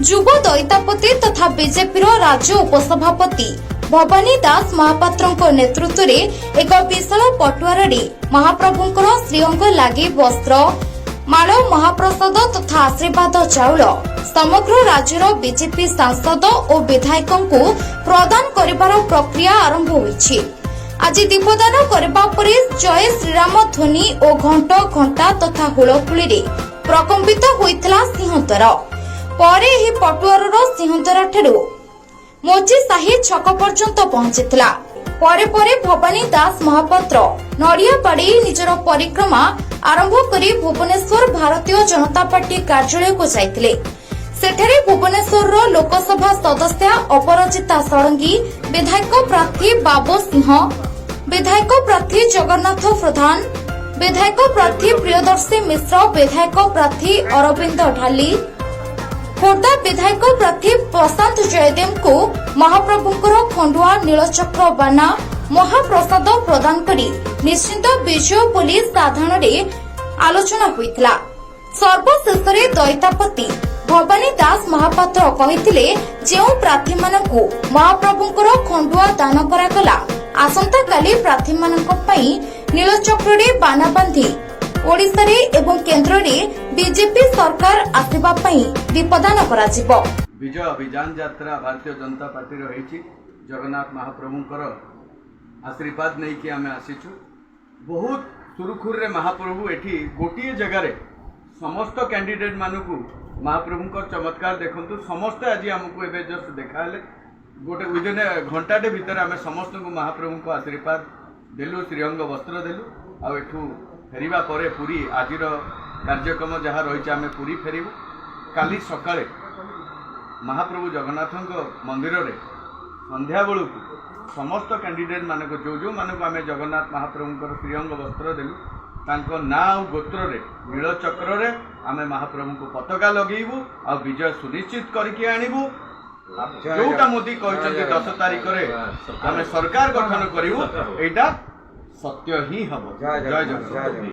ଯୁବ ଦଇତାପତି ତଥା ବିଜେପିର ରାଜ୍ୟ ଉପସଭାପତି ଭବାନୀ ଦାସ ମହାପାତ୍ରଙ୍କ ନେତୃତ୍ୱରେ ଏକ ବିଶାଳ ପଟୁଆରରେ ମହାପ୍ରଭୁଙ୍କର ଶ୍ରୀଅଙ୍ଗ ଲାଗି ବସ୍ତ୍ର ମାଳ ମହାପ୍ରସାଦ ତଥା ଆଶୀର୍ବାଦ ଚାଉଳ ସମଗ୍ର ରାଜ୍ୟର ବିଜେପି ସାଂସଦ ଓ ବିଧାୟକଙ୍କୁ ପ୍ରଦାନ କରିବାର ପ୍ରକ୍ରିୟା ଆରମ୍ଭ ହୋଇଛି। ଆଜି ଦୀପଦାନ କରିବା ପରେ ଜୟ ଶ୍ରୀରାମ ଧ୍ୱନି ଓ ଘଣ୍ଟ ଘଣ୍ଟା ତଥା ହୁଳହୁଳିରେ ପ୍ରକମ୍ପିତ ହୋଇଥିଲା ସିଂହଦ୍ୱାର। ପରେ ଏହି ପଟୁଆରର ସିଂହଦ୍ୱାରଠାରୁ ମୋଚିସାହି ଛକ ପର୍ଯ୍ୟନ୍ତ ପହଞ୍ଚିଥିଲା। ପରେ ପରେ ଭବାନୀ ଦାସ ମହାପାତ୍ର ନଡ଼ିଆ ବାଡେଇ ନିଜର ପରିକ୍ରମା ଆରମ୍ଭ କରି ଭୁବନେଶ୍ୱର ଭାରତୀୟ ଜନତା ପାର୍ଟି କାର୍ଯ୍ୟାଳୟକୁ ଯାଇଥିଲେ। ସେଠାରେ ଭୁବନେଶ୍ୱରର ଲୋକସଭା ସଦସ୍ୟା ଅପରାଜିତା ଷଡଙ୍ଗୀ, ବିଧାୟକ ପ୍ରାର୍ଥୀ ବାବୁ ସିଂହ, ବିଧାୟକ ପ୍ରାର୍ଥୀ ଜଗନ୍ନାଥ ପ୍ରଧାନ, ବିଧାୟକ ପ୍ରାର୍ଥୀ ପ୍ରିୟଦର୍ଶୀ ମିଶ୍ର, ବିଧାୟକ ପ୍ରାର୍ଥୀ ଅରବିନ୍ଦ ଢାଲି, ଖୋର୍ଦ୍ଧା ବିଧାୟକ ପ୍ରାର୍ଥୀ ପ୍ରଶାନ୍ତ ଜୟଦେବଙ୍କୁ ମହାପ୍ରଭୁଙ୍କର ଖଣ୍ଡୁଆ ନୀଳଚକ୍ର ବାନା ମହାପ୍ରସାଦ ପ୍ରଦାନ କରି ନିଶ୍ଚିତ ବିଜୟ ବୋଲି ସାଧାରଣରେ ଆଲୋଚନା ହୋଇଥିଲା। ସର୍ବଶେଷରେ ଦଇତାପତି ଭବାନୀ ଦାସ ମହାପାତ୍ର କହିଥିଲେ, ଯେଉଁ ପ୍ରାର୍ଥୀମାନଙ୍କୁ ମହାପ୍ରଭୁଙ୍କର ଖଣ୍ଡୁଆ ଦାନ କରାଗଲା, ଆସନ୍ତାକାଲି ପ୍ରାର୍ଥୀମାନଙ୍କ ପାଇଁ ନୀଳଚକ୍ରରେ ବାନା ବାନ୍ଧି ଓଡ଼ିଶାରେ ଏବଂ କେନ୍ଦ୍ରରେ ବିଜେପି ସରକାର ଆସିବା ପାଇଁ ଦୀପଦାନ କରାଯିବ। विजय अभियान यात्रा भारतीय जनता पार्टी रही जगन्नाथ महाप्रभुंकर आशीर्वाद नहीं कि आम आसीचु। बहुत सुरुखुर रे महाप्रभु एठी गोटे जगार समस्त कैंडिडेट मानकू महाप्रभुंकर चमत्कार देखंतु। समस्ते आज आमको एबे जस्ट देखाले गोटे विदिन घंटाटे भितर आम समस्त को महाप्रभु को आशीर्वाद देलु, श्रीअंग वस्त्र देलु। आठू फेरिबा परे पुरी आजिर कार्यक्रम जहाँ रही आम पुरी फेरबू। काली सकाळे महाप्रभु जगन्नाथ मंदिर रे संध्या बेलू समस्त कैंडिडेट मानक जो जो मानक आम जगन्नाथ महाप्रभुंकर श्रीअंग वस्त्र देलु तांको ना गोत्र रे नीलचक्र रे आम महाप्रभु को पताका लगेबू आ विजय सुनिश्चित करके आनिबू। जोटा मोदी कहते 10 तारीख रे आम सरकार गठन करिबू, एटा सत्य ही हम। जय जगन्नाथ।